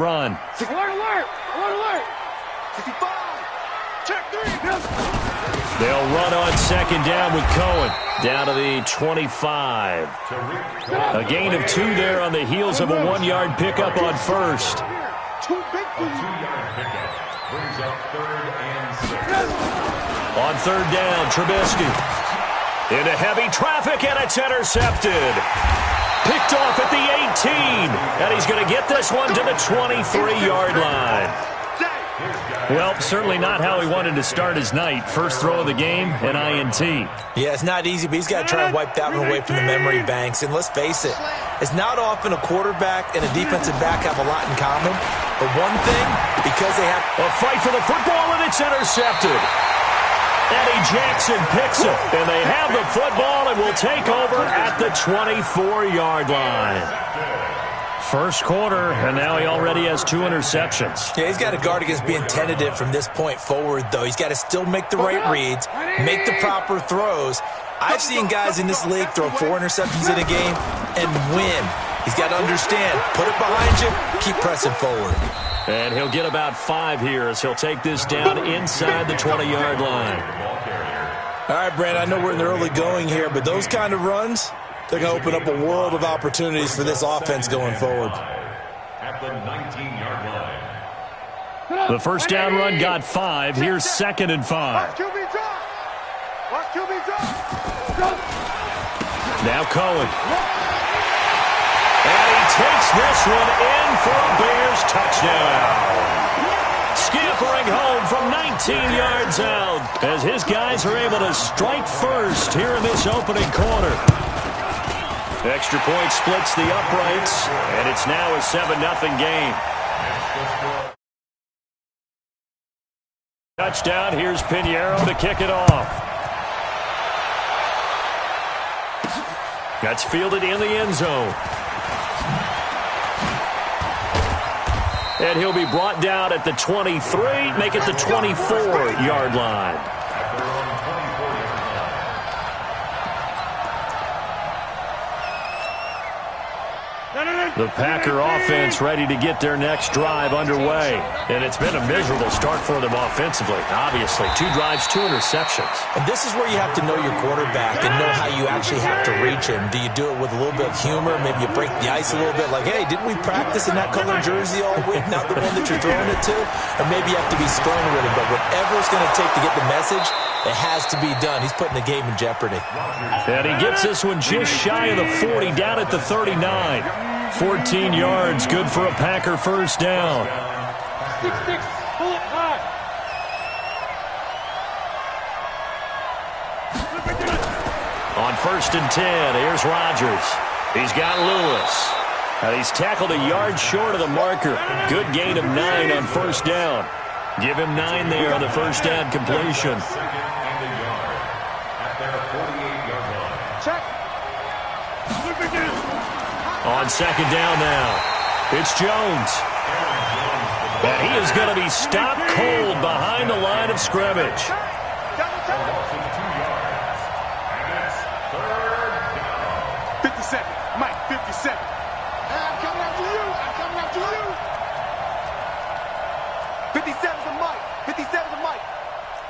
run. Alert, alert! Alert, alert! 65! Check 3! They'll run on second down with Cohen. Down to the 25. A gain of 2 there on the heels of a 1-yard pickup on first. Too big for you. 2-yard pickup brings up 3rd and 6. On third down, Trubisky. Into heavy traffic, and it's intercepted. Picked off at the 18. And he's going to get this one to the 23-yard line. Well, certainly not how he wanted to start his night. First throw of the game, an INT. Yeah, it's not easy, but he's got to try and wipe that one away from the memory banks. And let's face it, it's not often a quarterback and a defensive back have a lot in common. But one thing, because they have a fight for the football, and it's intercepted. Eddie Jackson picks it, and they have the football and will take over at the 24-yard line. First quarter, and now he already has 2 interceptions. Yeah, he's got to guard against being tentative from this point forward, though. He's got to still make the right reads, make the proper throws. I've seen guys in this league throw 4 interceptions in a game and win. He's got to understand, put it behind you, keep pressing forward. And he'll get about 5 here as he'll take this down inside the 20-yard line. All right, Brand, I know we're in the early going here, but those kind of runs, they're going to open up a world of opportunities for this offense going forward. At the 19-yard line. The first down run got 5. Here's 2nd and 5. Now Cohen. And he takes this one in for a Bears touchdown. Scampering home from 19 yards out as his guys are able to strike first here in this opening quarter. Extra point splits the uprights, and it's now a 7-0 game. Touchdown, here's Pinheiro to kick it off. That's fielded in the end zone. And he'll be brought down at the 23, make it the 24-yard line. The Packer offense ready to get their next drive underway. And it's been a miserable start for them offensively. Obviously, 2 drives, 2 interceptions. And this is where you have to know your quarterback and know how you actually have to reach him. Do you do it with a little bit of humor? Maybe you break the ice a little bit like, hey, didn't we practice in that color jersey all week, not the one that you're throwing it to? Or maybe you have to be stern with him. But whatever it's going to take to get the message, it has to be done. He's putting the game in jeopardy. And he gets this one just shy of the 40, down at the 39. 14 yards, good for a Packer first down. 6-6, pull it high. On 1st and 10, here's Rodgers. He's got Lewis. He's tackled a yard short of the marker. Good gain of 9 on first down. Give him 9 there on the first down completion. Check. On second down now, it's Jones. And he is going to be stopped cold behind the line of scrimmage. 2 yards. And it's 3rd down. 57, Mike, 57. I'm coming after you. I'm coming after you. 57's a Mike. 57's a Mike.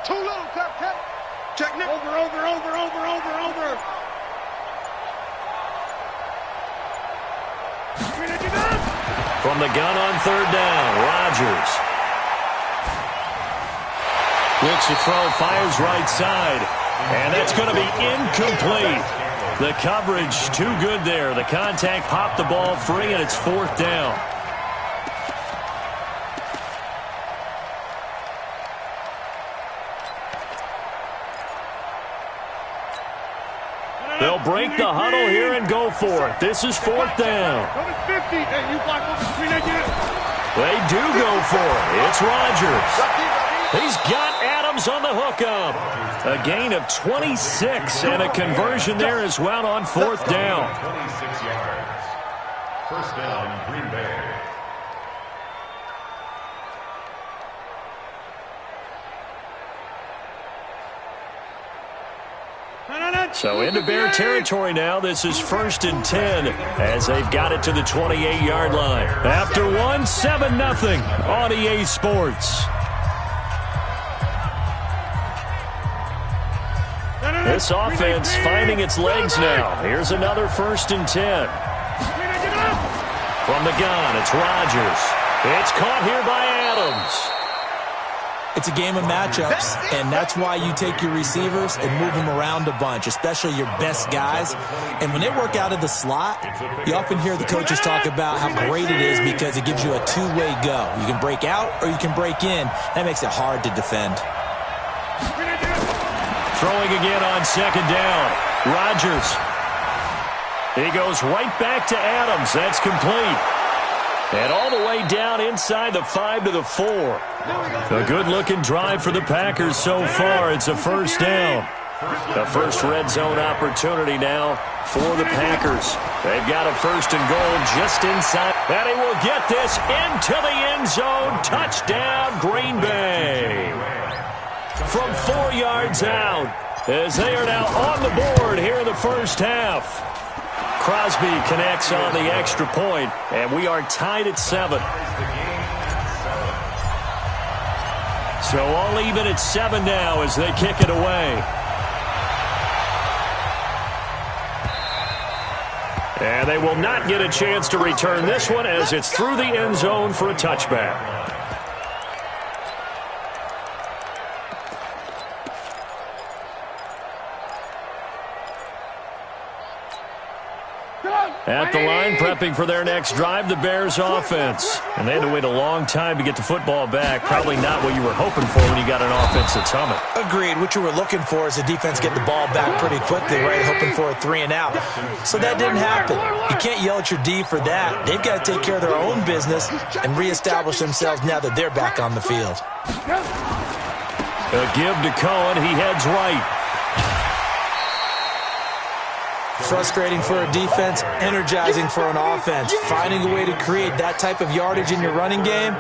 Too little, cut. Check, Nick. Over. From the gun on 3rd down, Rodgers. Looks to throw, fires right side. And that's going to be incomplete. The coverage too good there. The contact popped the ball free, and it's 4th down. They'll break the huddle here and go for it. This is 4th down. They do go for it. It's Rodgers. He's got Adams on the hookup. A gain of 26 and a conversion there as well on 4th down. 26 yards. First down, Green Bay. So into Bear territory now. This is 1st and 10 as they've got it to the 28-yard line. After one, 7-0 on EA Sports. This offense finding its legs now. Here's another 1st and 10. From the gun, it's Rodgers. It's caught here by Adams. It's a game of matchups, and that's why you take your receivers and move them around a bunch, especially your best guys. And when they work out of the slot, you often hear the coaches talk about how great it is because it gives you a two-way go. You can break out or you can break in. That makes it hard to defend. Throwing again on 2nd down. Rodgers. He goes right back to Adams. That's complete. And all the way down inside the 5 to the 4. A good-looking drive for the Packers so far. It's a 1st down. The first red zone opportunity now for the Packers. They've got a 1st and goal just inside. And he will get this into the end zone. Touchdown, Green Bay. From 4 yards out as they are now on the board here in the first half. Crosby connects on the extra point, and we are tied at 7. So all even at 7 now as they kick it away. And they will not get a chance to return this one as it's through the end zone for a touchback. At the line, prepping for their next drive, the Bears offense. And they had to wait a long time to get the football back. Probably not what you were hoping for when you got an offense that's humming. Agreed. What you were looking for is the defense get the ball back pretty quickly, right? Hoping for a 3 and out. So that didn't happen. You can't yell at your D for that. They've got to take care of their own business and reestablish themselves now that they're back on the field. A give to Cohen. He heads right. Frustrating for a defense, energizing for an offense. Finding a way to create that type of yardage in your running game,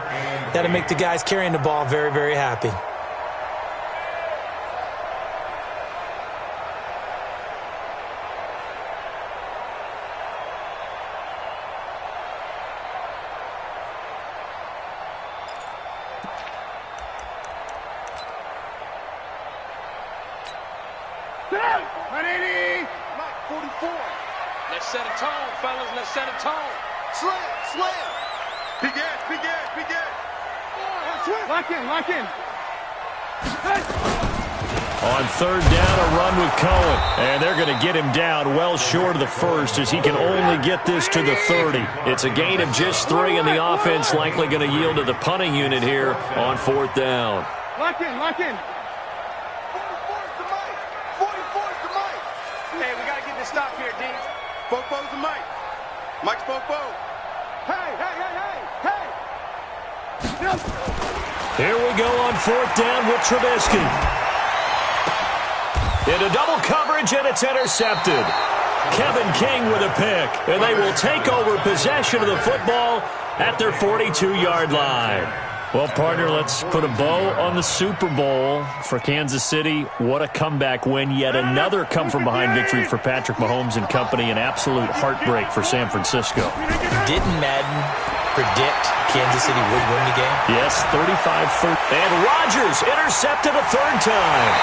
that'll make the guys carrying the ball very, very happy. Let's set a tone, fellas. Let's set a tone. Slam. Big gas. Lock in. On 3rd down, a run with Cohen. And they're going to get him down well short of the 1st as he can only get this to the 30. It's a gain of just 3, and the offense likely going to yield to the punting unit here on 4th down. Lock in. 44's the mic. Hey, we got to get this stop here, D. Fofo's the mic. Mike's Fofo. Hey. Here we go on 4th down with Trubisky. Into double coverage, and it's intercepted. Kevin King with a pick, and they will take over possession of the football at their 42-yard line. Well, partner, let's put a bow on the Super Bowl for Kansas City. What a comeback win. Yet another come-from-behind victory for Patrick Mahomes and company. An absolute heartbreak for San Francisco. Didn't Madden predict Kansas City would win the game? Yes, 35-30. And Rodgers intercepted a 3rd time.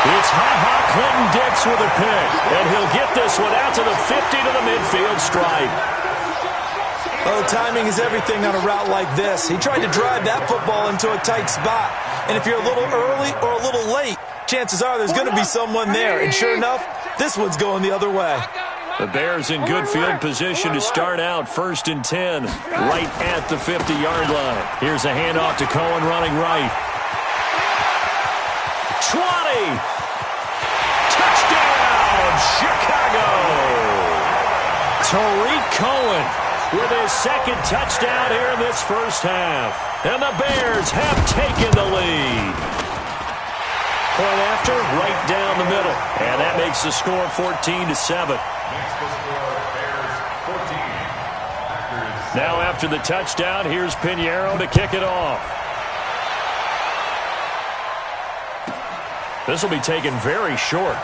It's Ha-Ha Clinton Dix with a pick. And he'll get this one out to the 50 to the midfield stripe. Oh, timing is everything on a route like this. He tried to drive that football into a tight spot. And if you're a little early or a little late, chances are there's going to be someone there. And sure enough, this one's going the other way. The Bears in good field position to start out 1st and 10, right at the 50-yard line. Here's a handoff to Cohen running right. 20! Touchdown, Chicago! Tariq Cohen with his 2nd touchdown here in this first half. And the Bears have taken the lead. Point after, right down the middle. And that makes the score 14-7. Now after the touchdown, here's Pinheiro to kick it off. This will be taken very short.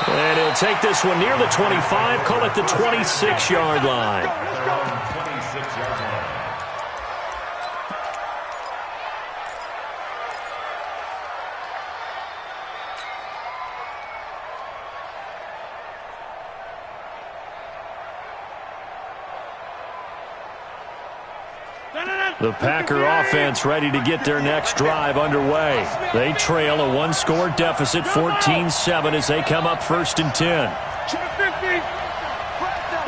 And he'll take this one near the 25, call it the 26-yard line. 26-yard line. The Packer offense ready to get their next drive underway. They trail a one-score deficit, 14-7, as they come up 1st and 10.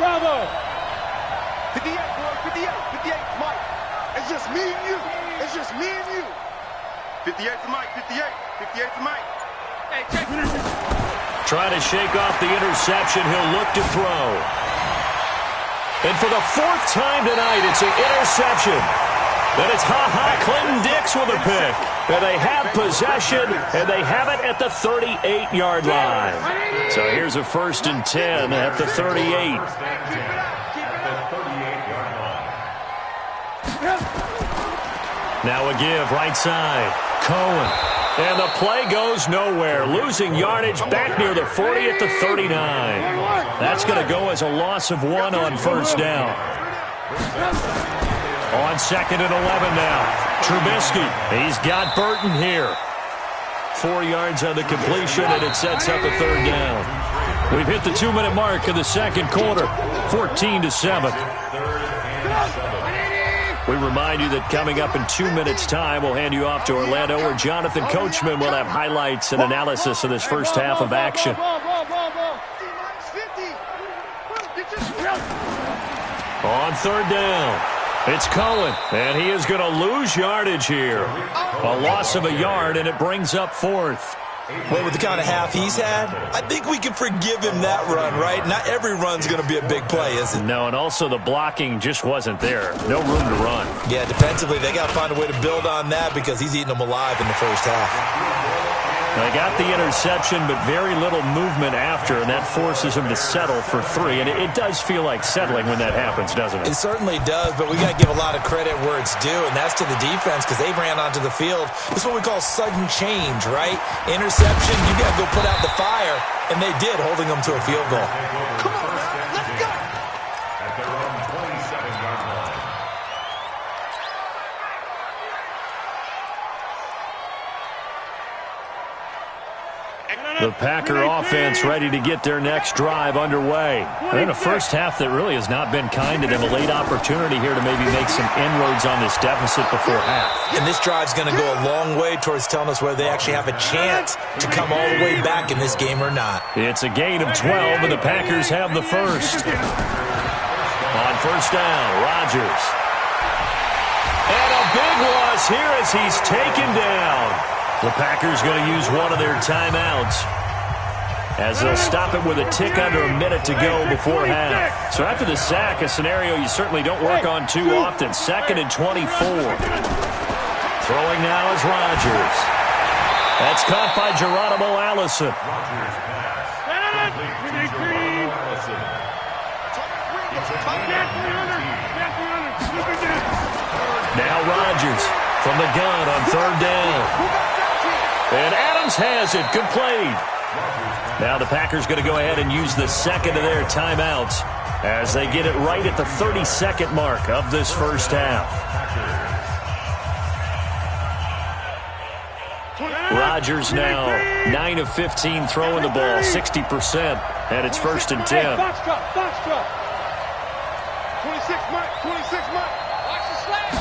Bravo. 58, boy, 58, 58, Mike. It's just me and you. It's just me and you. 58 for Mike, 58, 58 for Mike. Hey, check. Trying to shake off the interception. He'll look to throw. And for the 4th time tonight, it's an interception. And it's Clinton Dix with a pick. And they have possession, and they have it at the 38-yard line. So here's a 1st and 10 at the 38. Now a give, right side. Cohen. And the play goes nowhere. Losing yardage back near the 40 at the 39. That's going to go as a loss of 1 on 1st down. On 2nd and 11 now. Trubisky. He's got Burton here. 4 yards on the completion, and it sets up a 3rd down. We've hit the 2-minute mark in the 2nd quarter. 14-7. We remind you that coming up in 2 minutes' time, we'll hand you off to Orlando, where Jonathan Coachman will have highlights and analysis of this first half of action. On 3rd down, it's Cohen, and he is going to lose yardage here. A loss of a yard, and it brings up 4th. Well, with the kind of half he's had, I think we can forgive him that run, right? Not every run's going to be a big play, is it? No, and also the blocking just wasn't there. No room to run. Yeah, defensively, they got to find a way to build on that because he's eating them alive in the first half. They got the interception, but very little movement after, and that forces him to settle for 3. And it does feel like settling when that happens, doesn't it? It certainly does, but we got to give a lot of credit where it's due, and that's to the defense because they ran onto the field. It's what we call sudden change, right? Interception, you got to go put out the fire, and they did, holding them to a field goal. Come on, man. Let's go. At their own 27-yard line. The Packer offense ready to get their next drive underway. In a first half that really has not been kind to them. A late opportunity here to maybe make some inroads on this deficit before half. And this drive's going to go a long way towards telling us whether they actually have a chance to come all the way back in this game or not. It's a gain of 12, and the Packers have the first. On 1st down, Rodgers. And a big loss here as he's taken down. The Packers going to use one of their timeouts as they'll stop it with a tick under a minute to go before half. So after the sack, a scenario you certainly don't work on too often. 2nd and 24. Throwing now is Rodgers. That's caught by Geronimo Allison. Now Rodgers from the gun on 3rd down. And Adams has it. Good play. Now the Packers going to go ahead and use the 2nd of their timeouts as they get it right at the 32nd mark of this first half. Rodgers now 9 of 15 throwing the ball, 60%, and it's 1st and 10. Box drop. 26 Mike. Watch the slash.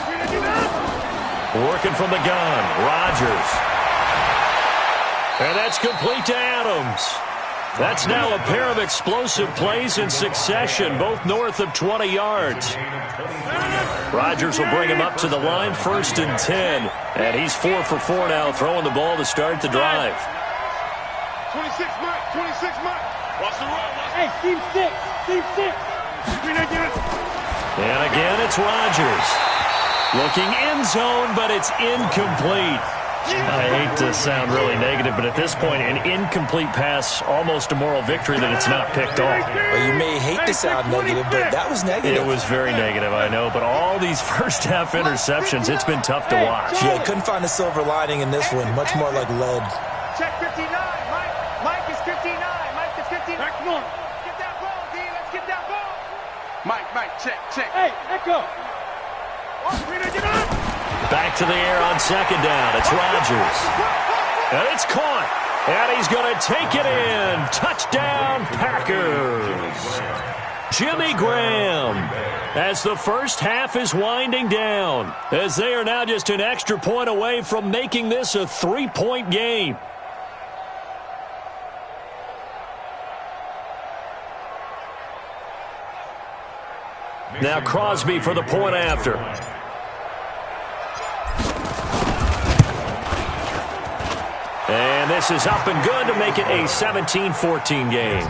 Working from the gun, Rodgers. And that's complete to Adams. That's now a pair of explosive plays in succession, both north of 20 yards. Rodgers will bring him up to the line, 1st and 10. And he's 4 for 4 now, throwing the ball to start the drive. 26 Mike. Watch the run. Hey, team 6. And again, it's Rodgers. Looking end zone, but it's incomplete. I hate to sound really negative, but at this point, an incomplete pass, almost a moral victory that it's not picked off. Well, you may hate to sound negative, but that was negative. It was very negative, I know, but all these first-half interceptions, it's been tough to watch. Yeah, couldn't find a silver lining in this one, much more like lead. Check 59, Mike is 59, Mike the 59. Mike, check, check. Hey, Echo. Back to the air on second down. It's Rodgers. And it's caught. And he's going to take it in. Touchdown, Packers. Jimmy Graham, as the first half is winding down, as they are now just an extra point away from making this a 3-point game. Now Crosby for the point after. And this is up and good to make it a 17-14 game.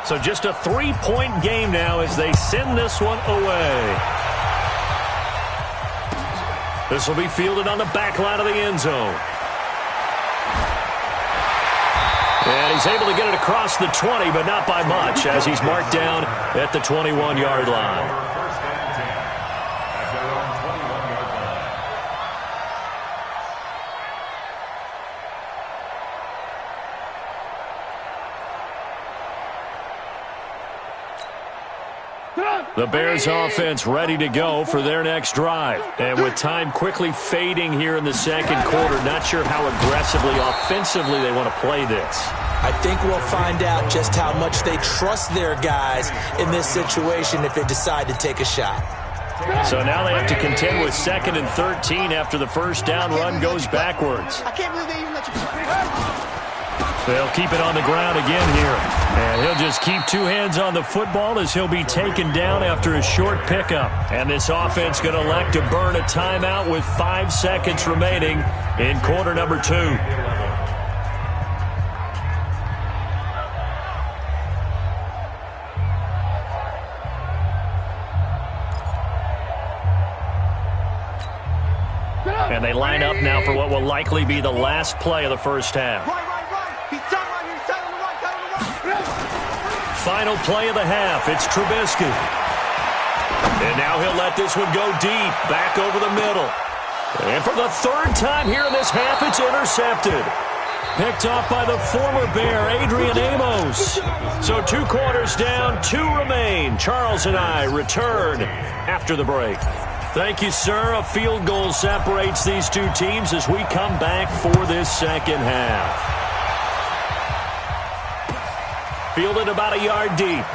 So just a 3-point game now as they send this one away. This will be fielded on the back line of the end zone. And he's able to get it across the 20, but not by much, as he's marked down at the 21-yard line. The Bears offense ready to go for their next drive. And with time quickly fading here in the second quarter, not sure how aggressively, offensively they want to play this. I think we'll find out just how much they trust their guys in this situation if they decide to take a shot. So now they have to contend with 2nd and 13 after the first down run goes backwards. I can't believe they even let you. They'll keep it on the ground again here. And he'll just keep two hands on the football as he'll be taken down after a short pickup. And this offense going to elect to burn a timeout with 5 seconds remaining in quarter number 2. And they line up now for what will likely be the last play of the first half. Final play of the half. It's Trubisky. And now he'll let this one go deep, back over the middle. And for the 3rd time here in this half, it's intercepted. Picked off by the former Bear, Adrian Amos. So 2 quarters down, 2 remain. Charles and I return after the break. Thank you, sir. A field goal separates these two teams as we come back for this second half. Fielded about a yard deep.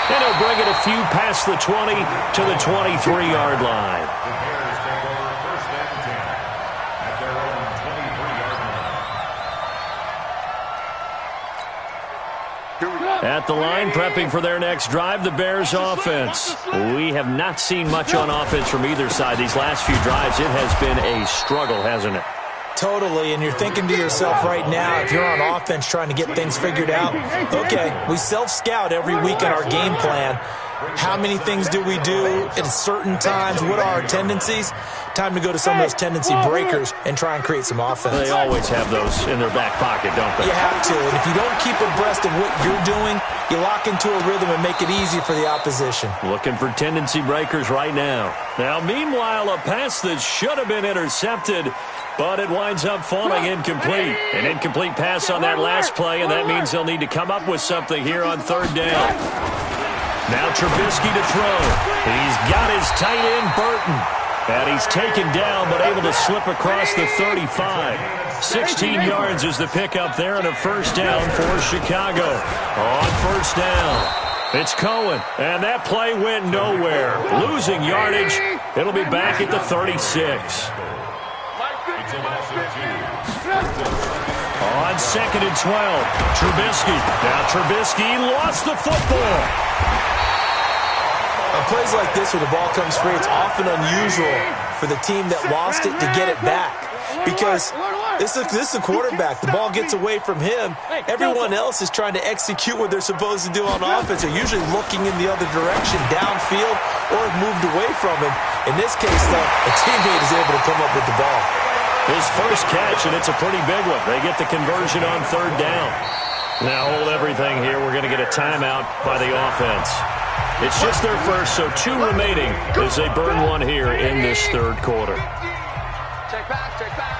And he'll bring it a few past the 20 to the 23-yard line. The Bears take over 1st and 10 at their own 23-yard line. At the line, prepping for their next drive, the Bears offense. We have not seen much on offense from either side these last few drives. It has been a struggle, hasn't it? Totally, and you're thinking to yourself right now, if you're on offense trying to get things figured out, okay, we self-scout every week in our game plan. How many things do we do at certain times? What are our tendencies? Time to go to some of those tendency breakers and try and create some offense. They always have those in their back pocket, don't they? You have to, and if you don't keep abreast of what you're doing, you lock into a rhythm and make it easy for the opposition. Looking for tendency breakers right now. Now, meanwhile, a pass that should have been intercepted, but it winds up falling incomplete. An incomplete pass on that last play, and that means they'll need to come up with something here on 3rd down. Now Trubisky to throw. He's got his tight end, Burton. And he's taken down, but able to slip across the 35. 16 yards is the pickup there, and a 1st down for Chicago. On 1st down, it's Cohen. And that play went nowhere. Losing yardage. It'll be back at the 36. On 2nd and 12, Trubisky. Now Trubisky lost the football. On plays like this where the ball comes free, it's often unusual for the team that lost it to get it back. because this is a quarterback. The ball gets away from him. Everyone else is trying to execute what they're supposed to do on offense. They're usually looking in the other direction, downfield, or have moved away from him. In this case, though, a teammate is able to come up with the ball. His first catch, and it's a pretty big one. They get the conversion on third down. Now hold everything here. We're going to get a timeout by the offense. It's just their first, so 2 remaining as they burn one here in this third quarter. Check back, check back.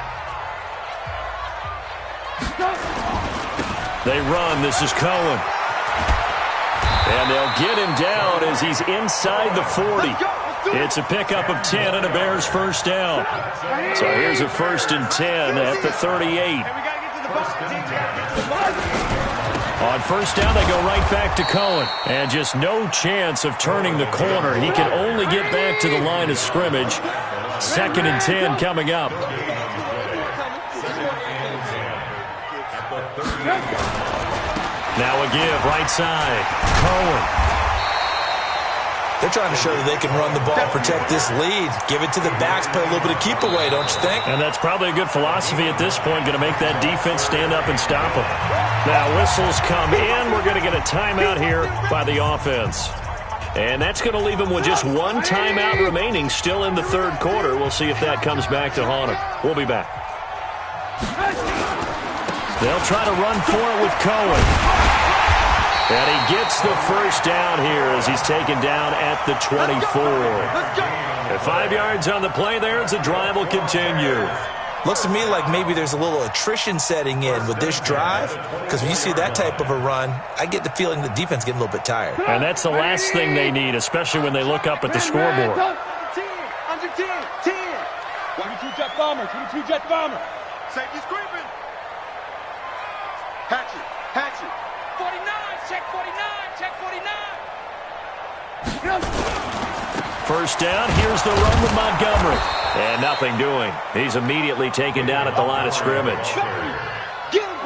They run. This is Cohen. And they'll get him down as he's inside the 40. It's a pickup of 10 and a Bears first down. So here's a 1st and 10 at the 38. On first down, they go right back to Cohen. And just no chance of turning the corner. He can only get back to the line of scrimmage. 2nd and 10 coming up. Now a give, right side. Cohen. They're trying to show that they can run the ball, protect this lead, give it to the backs, play a little bit of keep away, don't you think? And that's probably a good philosophy at this point, going to make that defense stand up and stop them. Now whistles come in. We're going to get a timeout here by the offense. And that's going to leave them with just 1 timeout remaining still in the third quarter. We'll see if that comes back to haunt them. We'll be back. They'll try to run for it with Cohen. And he gets the first down here as he's taken down at the 24. And 5 yards on the play there as the drive will continue. Looks to me like maybe there's a little attrition setting in with this drive, because when you see that type of a run, I get the feeling the defense getting a little bit tired. And that's the last thing they need, especially when they look up at the scoreboard. 10. 22 jet bomber, 22 jet bomber. Safety's creeping. Hatchet. 49, check 49, check 49. First down, here's the run with Montgomery. And nothing doing. He's immediately taken down at the line of scrimmage.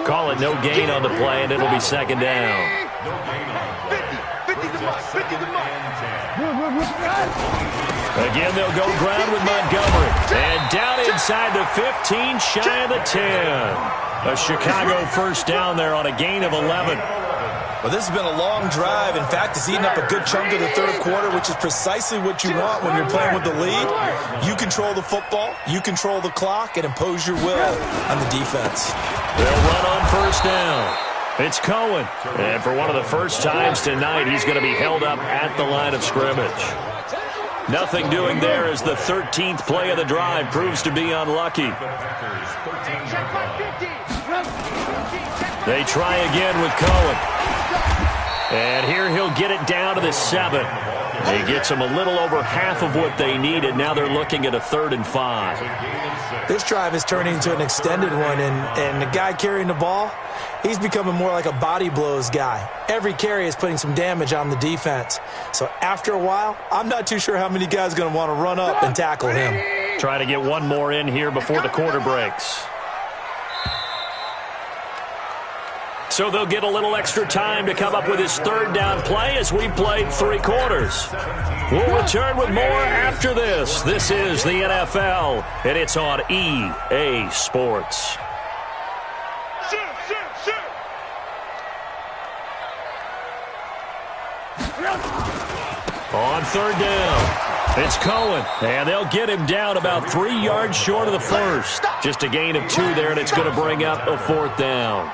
Call it no gain on the play, and it'll be 2nd down. 50 to Mike. Again, they'll go ground with Montgomery. And down inside the 15, shy of the 10. A Chicago first down there on a gain of 11. Well, this has been a long drive. In fact, it's eaten up a good chunk of the third quarter, which is precisely what you want when you're playing with the lead. You control the football, you control the clock, and impose your will on the defense. They'll run on first down. It's Cohen. And for one of the first times tonight, he's going to be held up at the line of scrimmage. Nothing doing there as the 13th play of the drive proves to be unlucky. They try again with Cohen. And here he'll get it down to the 7. He gets them a little over half of what they needed. Now they're looking at a 3rd and 5. This drive is turning into an extended one, and the guy carrying the ball, he's becoming more like a body blows guy. Every carry is putting some damage on the defense. So after a while, I'm not too sure how many guys are going to want to run up and tackle him. Try to get one more in here before the quarter breaks. So they'll get a little extra time to come up with his 3rd down play as we played 3 quarters. We'll return with more after this. This is the NFL, and it's on EA Sports. On 3rd down, it's Cohen, and they'll get him down about 3 yards short of the first. Just a gain of 2 there, and it's going to bring up a 4th down.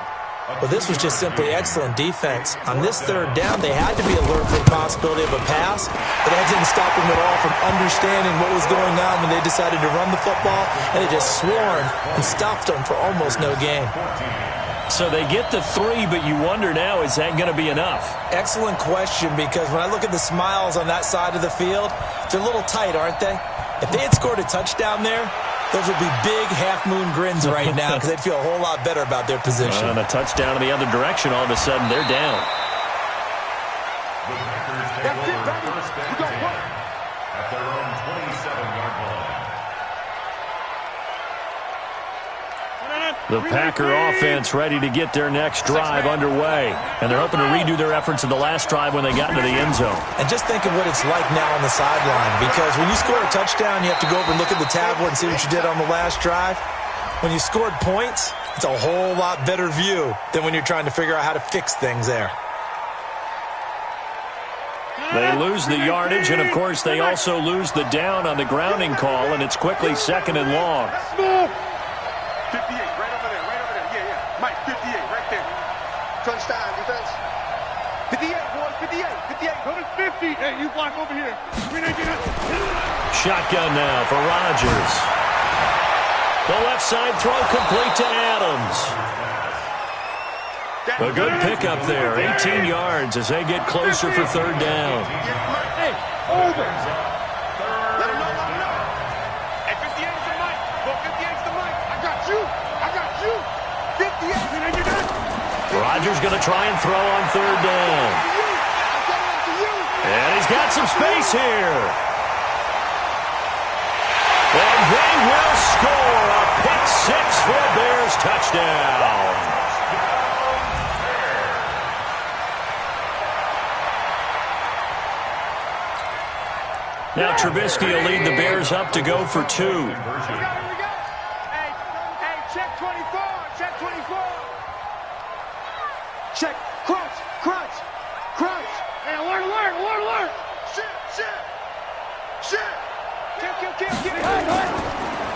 Well, this was just simply excellent defense. On this 3rd down, they had to be alert for the possibility of a pass, but that didn't stop them at all from understanding what was going on when they decided to run the football, and it just swarmed and stopped them for almost no gain. So they get the 3, but you wonder now, is that going to be enough? Excellent question, because when I look at the smiles on that side of the field, they're a little tight, aren't they? If they had scored a touchdown there, those would be big half-moon grins right now because they'd feel a whole lot better about their position. And a touchdown in the other direction, all of a sudden, they're down. That's it, baby. We got one. At their own 27-yard line. The Packer offense ready to get their next drive underway. And they're hoping to redo their efforts in the last drive when they got into the end zone. And just think of what it's like now on the sideline, because when you score a touchdown, you have to go over and look at the tablet and see what you did on the last drive. When you scored points, it's a whole lot better view than when you're trying to figure out how to fix things there. They lose the yardage, and, of course, they also lose the down on the grounding call, and it's quickly 2nd and long. 58, right over there, yeah. Mike, 58, right there. Touchdown, defense. 58, boys, 58. Go to 50. Hey, you block over here. Shotgun now for Rodgers. The left side throw complete to Adams. A good pickup there, 18 yards as they get closer for 3rd down. Hey, over. Let him know. Hey, 58 is the mic. Go 58 is the mic. I got you. 58. Rodgers going to try and throw on 3rd down. And he's got some space here. And they will score a pick 6 for a Bears touchdown. Now Trubisky will lead the Bears up to go for 2. Hey, check 24. Check, crunch. Hey, alert. Shit. Kill.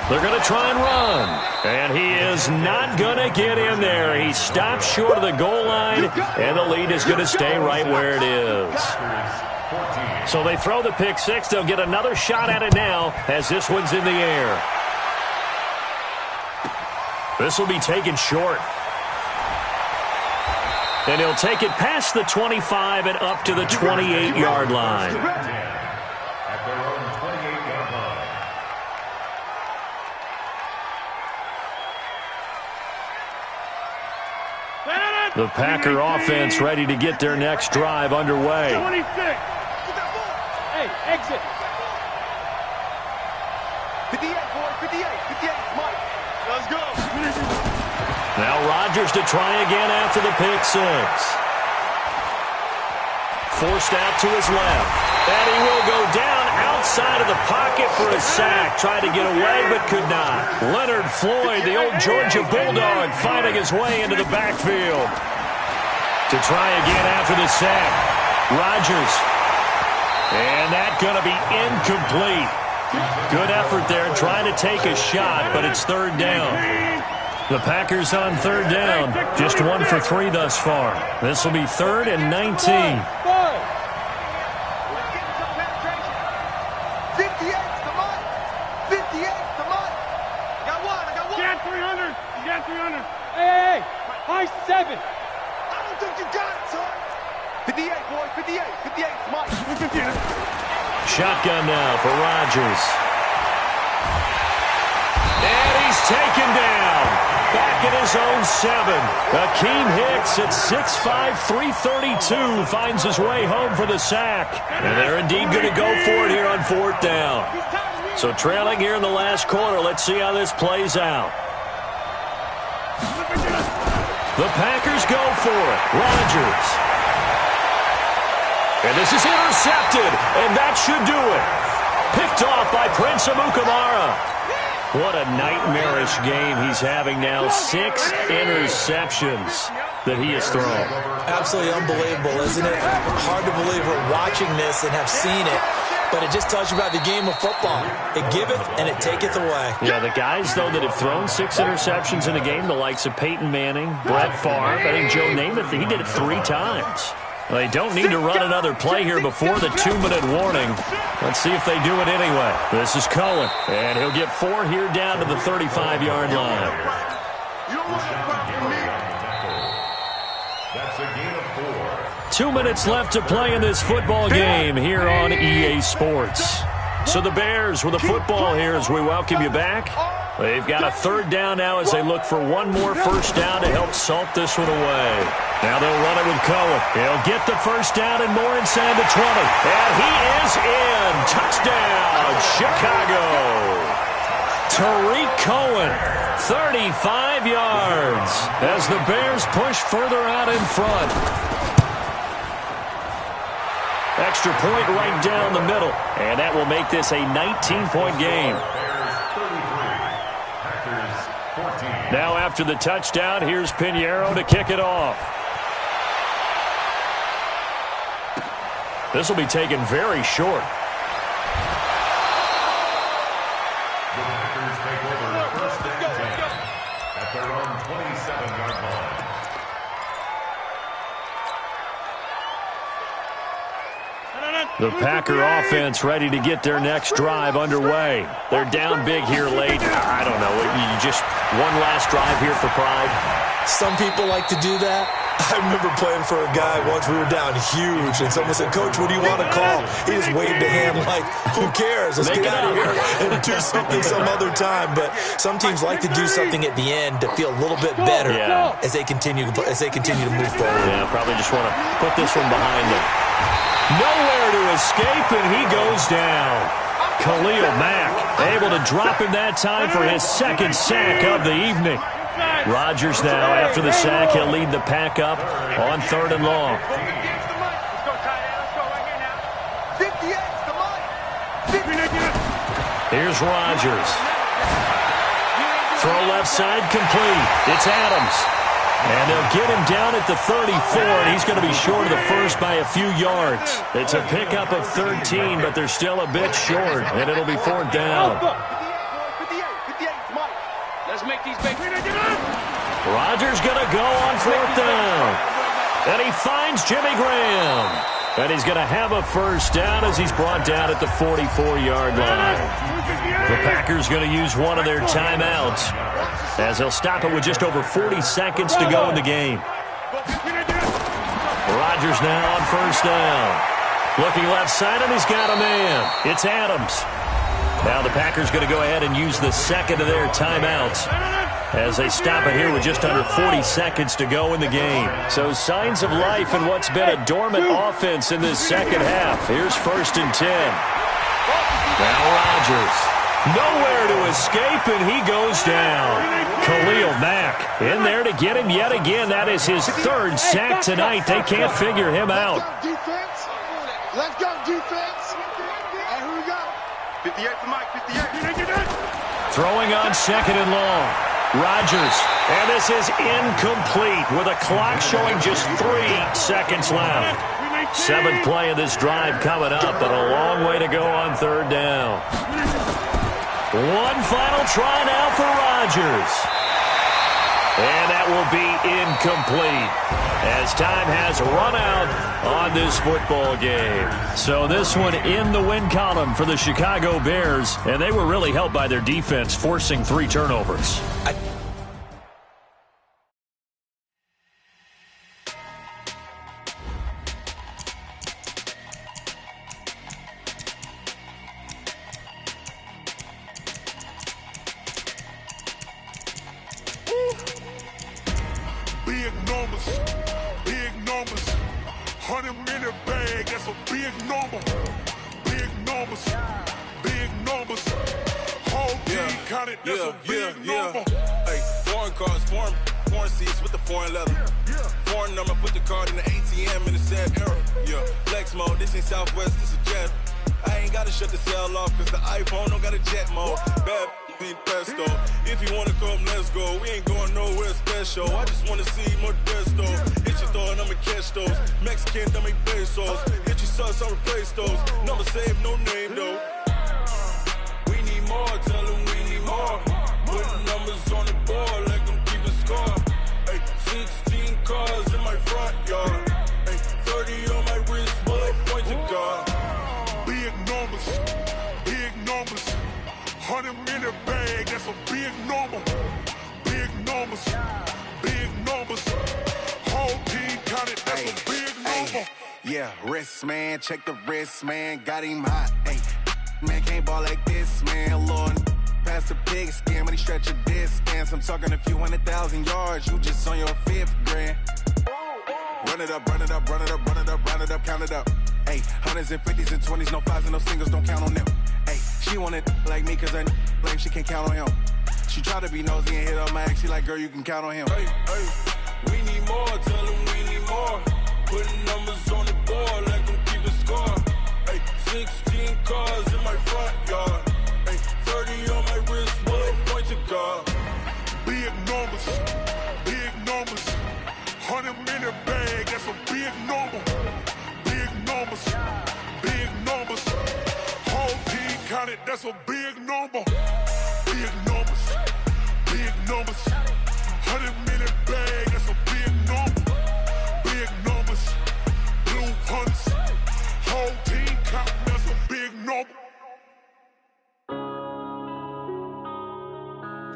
They're going to try and run. And he is not going to get in there. He stops short of the goal line, and the lead is going to stay right where it is. So they throw the pick 6. They'll get another shot at it now as this one's in the air. This will be taken short. And he'll take it past the 25 and up to the 28-yard line. At their own 28-yard line. The Packer offense ready to get their next drive underway. 26. Hey, exit. 58, boy, 58, Mike. Let's go. Now Rodgers to try again after the pick 6. Forced out to his left. And he will go down outside of the pocket for a sack. Tried to get away, but could not. Leonard Floyd, the old Georgia Bulldog, fighting his way into the backfield. To try again after the sack. Rodgers. And that's going to be incomplete. Good effort there trying to take a shot, but it's 3rd down. The Packers on 3rd down. Just 1 for 3 thus far. This will be 3rd and 19. 58's the mic. 58's the mic. I got one. You got 300. Hey. High 7. I don't think you got it, son. 58, boy. 58's Mike. 58. Shotgun now for Rodgers. And he's taken down. Back at his own 7. Akeem Hicks at 6'5", 332 finds his way home for the sack. And they're indeed going to go for it here on 4th down. So trailing here in the last quarter. Let's see how this plays out. The Packers go for it. Rodgers. And this is intercepted. And that should do it. Picked off by Prince Amukamara. What a nightmarish game he's having now. 6 interceptions that he has thrown. Absolutely unbelievable, isn't it? Hard to believe we're watching this and have seen it, but it just tells you about the game of football. It giveth and it taketh away. Yeah, the guys, though, that have thrown 6 interceptions in a game, the likes of Peyton Manning, Brett Favre, I think Joe Namath, he did it 3 times. They don't need to run another play here before the 2-minute warning. Let's see if they do it anyway. This is Cohen, and he'll get 4 here down to the 35-yard line. That's a gain of 4. 2 minutes left to play in this football game here on EA Sports. So the Bears with the football here as we welcome you back. They've got a 3rd down now as they look for one more first down to help salt this one away. Now they'll run it with Cohen. He'll get the first down and more inside the 20. And he is in. Touchdown, Chicago. Tariq Cohen, 35 yards as the Bears push further out in front. Extra point right down the middle. And that will make this a 19-point game. Bears 33. Packers 14. Now after the touchdown, here's Pinheiro to kick it off. This will be taken very short. The Packers take over first and 10 at their own 27-yard line. The Packer offense ready to get their next drive underway. They're down big here late. I don't know. You just one last drive here for pride. Some people like to do that. I remember playing for a guy once. We were down huge, and someone said, "Coach, what do you want to call?" He just waved a hand like, "Who cares? Let's get out of here and do something some other time." But some teams like to do something at the end to feel a little bit better as they continue to move forward. Yeah, probably just want to put this one behind them. Nowhere to escape, and he goes down. Khalil Mack able to drop him that time for his second sack of the evening. Rodgers now, after the sack, he'll lead the pack up on 3rd and long. Here's Rodgers. Throw left side complete. It's Adams. And they'll get him down at the 34, and he's going to be short of the first by a few yards. It's a pickup of 13, but they're still a bit short, and it'll be 4th down. Let's make these big. Rodgers going to go on 4th down. And he finds Jimmy Graham. And he's going to have a first down as he's brought down at the 44-yard line. The Packers going to use one of their timeouts as they'll stop it with just over 40 seconds to go in the game. Rodgers now on 1st down. Looking left side, and he's got a man. It's Adams. Now the Packers going to go ahead and use the second of their timeouts as they stop it here with just under 40 seconds to go in the game. So signs of life in what's been a dormant offense in this second half. Here's 1st and 10. Now Rodgers. Nowhere to escape, and he goes down. Khalil Mack in there to get him yet again. That is his 3rd sack tonight. They can't figure him out. Let's go, defense. And who we got? 58 for Mike, 58. Throwing on 2nd and long. Rodgers, and this is incomplete with a clock showing just 3 seconds left. 7th play of this drive coming up, but a long way to go on 3rd down. One final try now for Rodgers. And that will be incomplete as time has run out on this football game. So this one in the win column for the Chicago Bears, and they were really helped by their defense forcing 3 turnovers. Big numbers, 100-minute bag, that's a big number. Big numbers, whole team counted, that's a big number. Hey, foreign cars, foreign seats with the foreign leather. Foreign number, put the card in the ATM in the sad era. Yeah, flex mode, this ain't Southwest, this is jet. I ain't gotta shut the cell off, cause the iPhone don't got a jet mode. Bad need pesto. If you wanna come, let's go. We ain't going nowhere special. I just wanna see more desto. Hit your throw and I'ma catch those. Mexican, don't make pesos. Hit your sauce, I'll replace those. Number save, no name though. We need more, tell them we need more. Putting numbers on the board, let them keep the score. Hey, 16 cars in my front yard. Hey, 30 on my wrist, bullet point to God. Big numbers, 100-minute bag, that's a big number. Big numbers, whole team counted, that's a big number. Yeah, wrist man, check the wrist man, got him hot. Hey, man can't ball like this, man. Lord, past the pig skin when he stretch a distance. I'm talking a few 100,000 yards, you just on your 5th grand. Run it up, count it up. Hey, 100s and 50s and 20s, no 5s and no singles, don't count on them. Hey, she want it like me cause her blame, she can't count on him. She try to be nosy and hit up my ex, she like, girl, you can count on him. Hey, we need more, tell them we need more. Putting numbers on the board, let them keep the score. Hey, 16 cars in my front yard. Hey, 30 on my wrist, bullet point to God. Big numbers, that's a big number. Big numbers, big numbers. 100-minute bag, that's a big number. Big numbers, blue hunts. Whole team counting, that's a big number.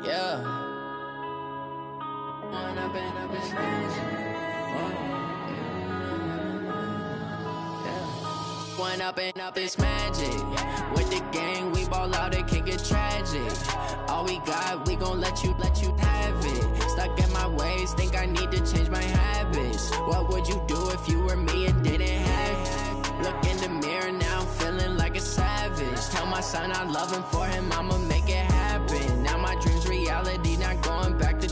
Yeah. One up and up is magic. With the gang, we ball out, it can get tragic. All we got, we gon' let you have it. Stuck in my ways, think I need to change my habits. What would you do if you were me and didn't have it? Look in the mirror now, I'm feeling like a savage. Tell my son I love him, for him I'ma make it happen. Now my dream's reality, not going back to.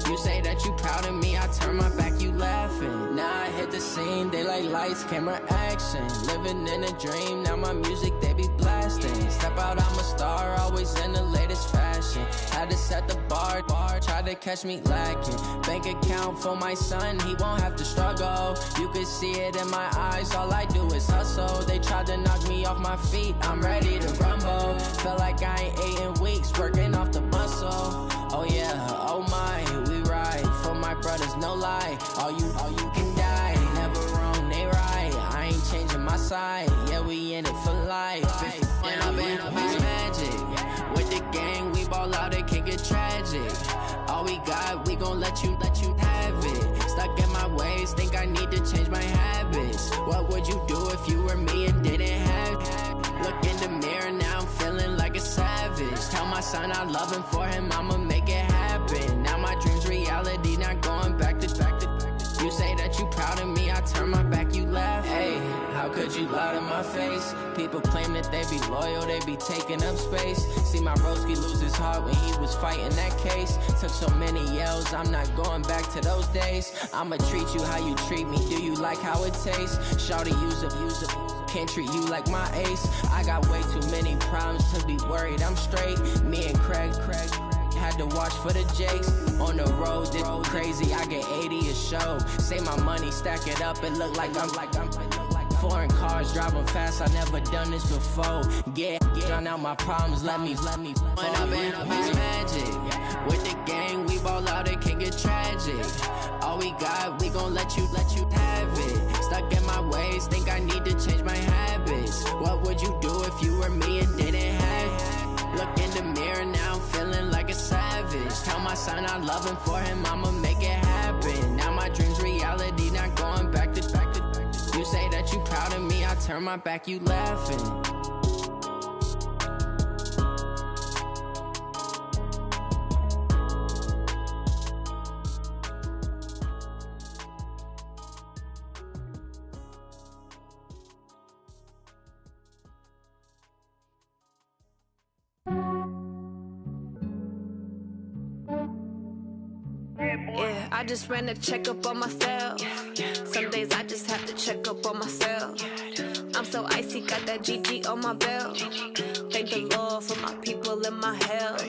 You say that you proud of me, I turn my back, you laughing. Now I hit the scene, they like lights, camera, action. Living in a dream, now my music, they be blasting. Step out, I'm a star, always in the latest fashion. Had to set the bar, try to catch me lacking. Bank account for my son, he won't have to struggle. You can see it in my eyes, all I do is hustle. They tried to knock me off my feet, I'm ready to rumble. Felt like I ain't ate in weeks, working off the muscle. Oh yeah, oh my, we ride for my brothers, no lie. All you can die, never wrong, they right. I ain't changing my side, yeah, we in it for life. And I've been magic. With the gang, we ball out, it can get tragic. All we got, we gon' let you have it. Stuck in my ways, think I need to change my habits. What would you do if you were me and didn't have it? Look in the mirror, now I'm feeling like a savage. Tell my son I love him, for him I'ma make it happen. Now my dream's reality, not going back to. You say that you proud of me, I turn my back, you laugh. Hey, how could you lie to my face? People claim that they be loyal, they be taking up space. See my broski lose his heart when he was fighting that case. Took so many yells, I'm not going back to those days. I'ma treat you how you treat me, do you like how it tastes? Shawty, use up, can't treat you like my ace. I got way too many problems to be worried, I'm straight. Me and Craig had to watch for the Jakes. On the road, this crazy, I get 80 a show. Say my money, stack it up, it look like I'm foreign cars, driving fast, I never done this before. Yeah, drown out my problems, let me When I've been magic. With the gang, we ball out, it can get tragic. All we got, we gon' let you have it. Stuck in my ways, think I need to change my habits. What would you do if you were me and didn't have it? Look in the mirror, now I'm feeling like a savage. Tell my son I love him, for him I'ma make it happen. Now my dream's reality, not going back to. You say that you proud of me, I turn my back, you laughing. Yeah, I just ran a checkup on myself. Some days I just have to check up on myself. I'm so icy, got that GG on my belt. Thank the Lord for my people in my health.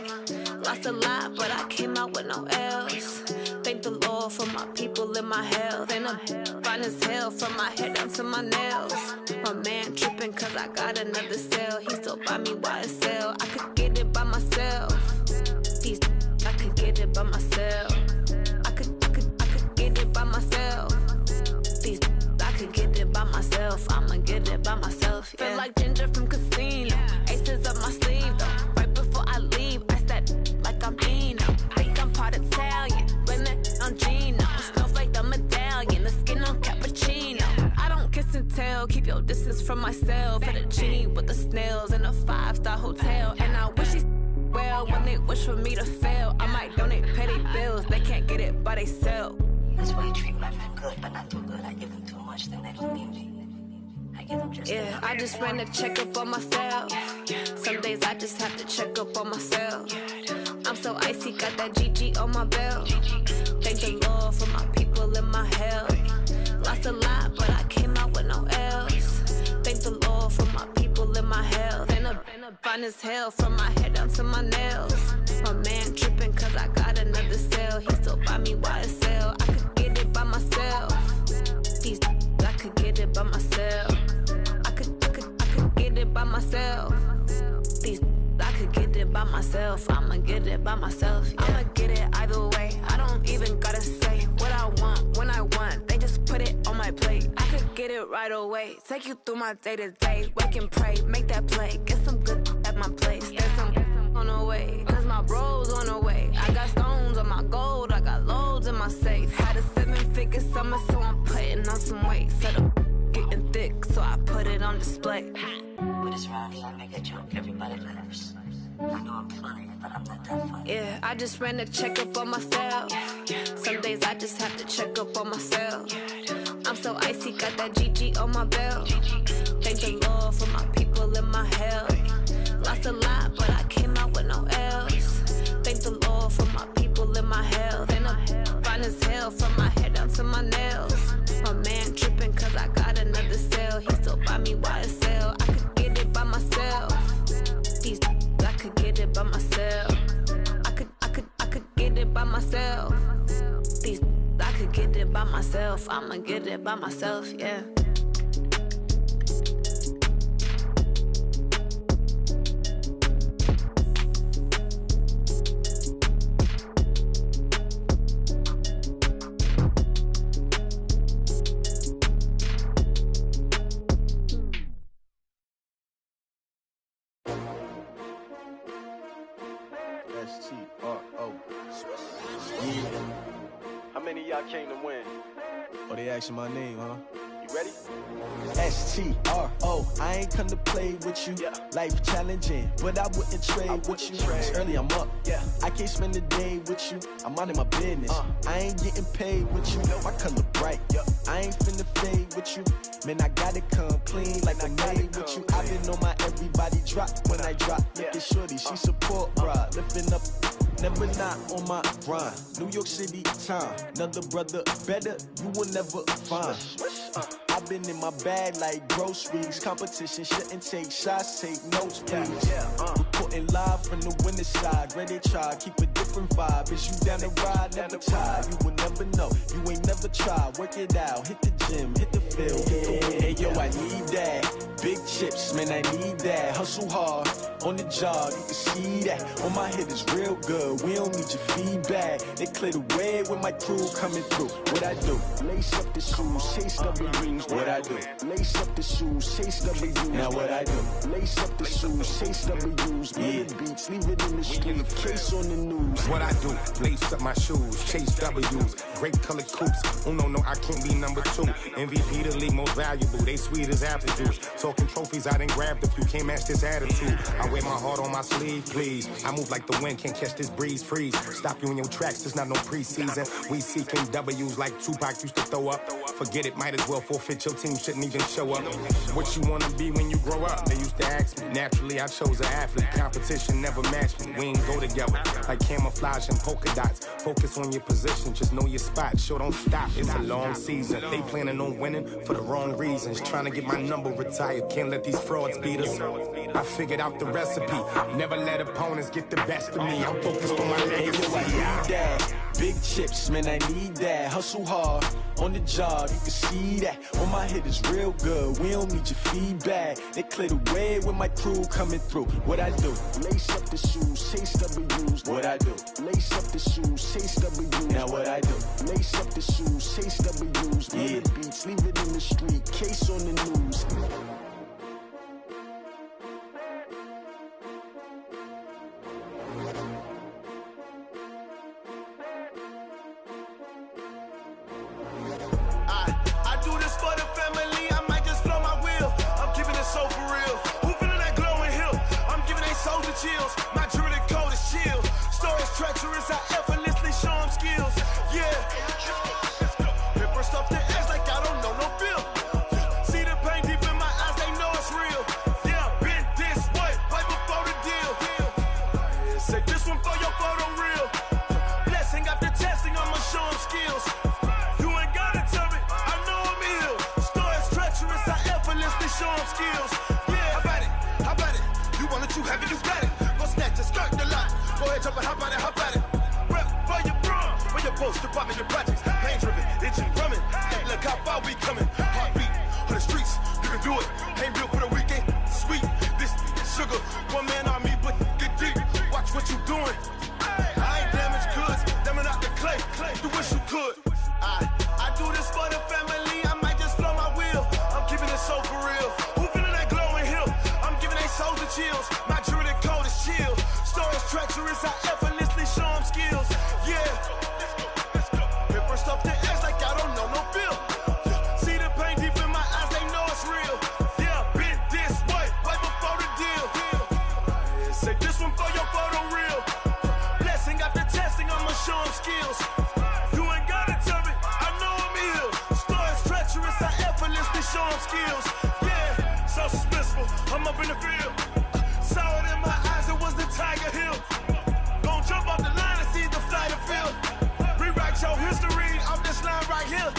Lost a lot, but I came out with no L's. Thank the Lord for my people in my health. And I'm fine as hell from my head down to my nails. My man tripping cause I got another cell. He still buy me YSL. I could get it by myself. These I could get it by myself. I could get it by myself. These I could get it by myself. I'ma get it by myself. Yeah. Feel like Ginger from Casino. Aces up my sleeve though. Right before I leave, I said like I'm Dino. Think I'm part Italian. Blame it on Gino. Smells like the medallion. The skin on cappuccino. I don't kiss and tell. Keep your distance from myself. For the genie with the snails in a 5-star hotel. And I wish he's well when they wish for me to fail. I might donate petty bills. They can't get it by they sell. That's why you treat my men good, but not too good. I give them too much, then they don't need me. I give them just yeah, I just ran a checkup on myself. Some days I just have to check up on myself. I'm so icy, got that GG on my belt. Thank the Lord for my people in my health. Lost a lot, but I came out with no L's. Thank the Lord for my people in my health. And I'm fine as hell from my head down to my nails. My man tripping cause I got another cell. He still buy me YSL. I could get it by myself. These I could get it by myself. I could get it by myself. These by myself. I'ma get it by myself. Yeah. I'ma get it either way. I don't even gotta say what I want when I want. They just put it on my plate. I could get it right away. Take you through my day-to-day. Wake and pray, make that play. Get some good at my place. There's some on the way, cause my bro's on the way. I got stones on my gold, I got loads in my safe. Had a 7-figure summer, so I'm putting on some weight. Set up getting thick, so I put it on display. With this round, I make a joke, everybody laughs. I know I'm funny, but I'm not that funny. Yeah, I just ran a checkup on myself. Some days I just have to check up on myself. I'm so icy, got that GG on my belt. Thank the Lord for my people in my health. Lost a lot, but I came out with no L's. Thank the Lord for my people in my health. And I'm fine as hell from my head down to my nails. My man tripping cause I got another sale. He still buy me YSL. I could get it by myself. These I could get it by myself. I could get it by myself. These I could get it by myself. I'ma get it by myself, yeah. How many of y'all came to win? Oh, they asking my name, huh? You ready? S-T-R-O, I ain't come to play with you. Yeah. Life challenging, but I wouldn't trade with you. It's early, I'm up. Yeah. I can't spend the day with you. I'm minding my business. I ain't getting paid with you. My color bright. I ain't finna fade with you. Man, I gotta come clean like I made with you. I've been on my everybody drop when I drop. Look at shorty, she support, bruh. Lifting up, never not on my grind. New York City time, another brother better, you will never find. I've been in my bag like groceries. Competition shouldn't take shots, take notes, please. Reporting live from the winner's side. Ready to try, keep a different vibe. Is you down the ride, never tired. You will never know, you ain't never tried. Work it out, hit the gym, hit the field, hit the win. Hey yo, I need that. Big chips, man, I need that. Hustle hard, on the job, you can see that. On my head is real good, we don't need your feedback. They clear the way with my crew coming through. What I do? Lace up the shoes, chase W's. What I do? Lace up the shoes, chase W's. Now what I do? Lace up the shoes, chase W's. Yeah. Beats, leave it in the street, case on the news. What I do? Lace up my shoes, chase W's. Great colored coops. Oh no, I can't be number 2. MVP the league most valuable. They sweet as apple juice. Talking trophies, I done grabbed a few. Can't match this attitude. I wear my heart on my sleeve, please. I move like the wind, can't catch this breeze. Freeze. Stop you in your tracks, there's not no preseason. We seeking W's like Tupac used to throw up. Forget it, might as well forfeit. Your team shouldn't even show up. What you wanna be when you grow up? They used to ask me. Naturally, I chose an athlete. Competition never matched me. We ain't go together like camouflage and polka dots. Focus on your position, just know your spot. Sure, don't stop. It's a long season. They planning on winning for the wrong reasons. Trying to get my number retired. Can't let these frauds beat us. I figured out the recipe. Never let opponents get the best of me. I'm focused on my legacy. I need that. Big chips, man, I need that. Hustle hard, on the job, you can see that. On my head is real good, we don't need your feedback. They clear the way with my crew coming through. What I do? Lace up the shoes, chase W's. What I do? Lace up the shoes, chase W's. Now what I do? Lace up the shoes, chase W's. Yeah. Beats, leave it in the street, case on the news. I do this for the family, I might just blow my wheel. I'm keeping it so for real. Who feeling that glowing hill? I'm giving they soldier chills. My jewelry code is chill. Stories treacherous, I effortlessly show them skills. Yeah. Ripper stuff the edge like I don't know no feel. See the pain deep in my eyes, they know it's real. Yeah, been this way, right before the deal. Say this one for your photo reel. Blessing after testing, I'ma show them skills. You ain't gotta tell me, I know I'm ill. Stories treacherous, I effortlessly show them skills. Yeah, how about it? You want it, you have it, you got it. Go snatch it, start the lot. Go ahead, jump it, hop on it, hop at it. Rep for your bro, for your post, your pop, your projects. Pain driven, itching, drumming. Look how far we coming. Heartbeat on the streets, you can do it. Ain't built for the weekend, sweet. This sugar, one man army, but get deep. doing. I ain't damaged goods, damn out the clay. You wish you could. I do this for the family. I might just blow my wheel. I'm keeping it so for real. Who feeling that glowing hill? I'm giving they souls the chills. My jewelry code is chill. Stories treacherous, I effortlessly show them skills. Yeah. Hit first off the edge like I don't know no feel. See the pain deep in my eyes, they know it's real. Yeah, been this way before the deal. Say this one for your photo reel. Blessing after testing, I'ma show them skills. You ain't gotta tell me, I know I'm ill. Stories treacherous, I effortlessly show them skills. Yeah, so suspenseful, I'm up in the field. Saw it in my eyes, it was the Tiger Hill. Gon' jump off the line and see the flight of field. Rewrite your history off this line right here.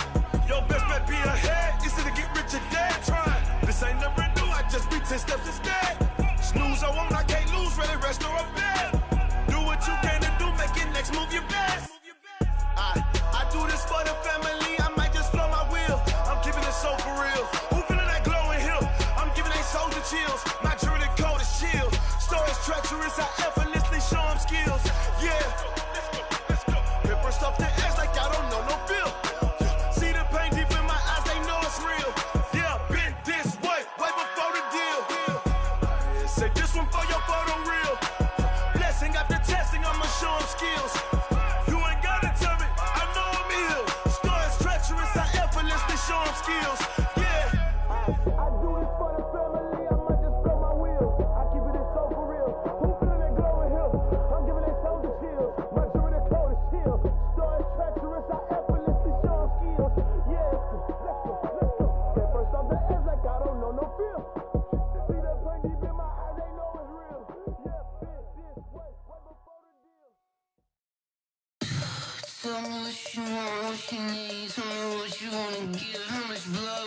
Your best bet be ahead, easy to get rich or dead. Trying, this ain't never new, I just be 10 steps instead. Snooze I won't, I can't lose, ready, rest or up bed. Do what you can to do, make it next move your best. I do this for the family, I might just blow my wheel. I'm keeping it so for real. Who feeling that glowing hill? I'm giving they souls the chills. My jewelry code is chill. Stories treacherous, I effortlessly show them skills. Yeah. Hit first off the edge like I don't know no feel. See the pain deep in my eyes, they know it's real. Yeah, been this way before the deal. Say this one for your photo reel. Blessing after testing, I'ma show them skills. You ain't gotta tell me, I know I'm ill. Stories treacherous, I effortlessly show them skills. Yeah. I do this for the family, I might just blow my wheel. I keep it so for real. Who feeling that glowing hill? I'm giving they souls the chills. My jewelry code is chill. Stories treacherous, I effortlessly show them skills. Yeah, let's go. Get first off the edge like I don't know no feel. See that pain deep in my eyes, they know it's real. Yeah, been this way before the deal. Tell me what you want, what you need. Tell me what you wanna give. How much blood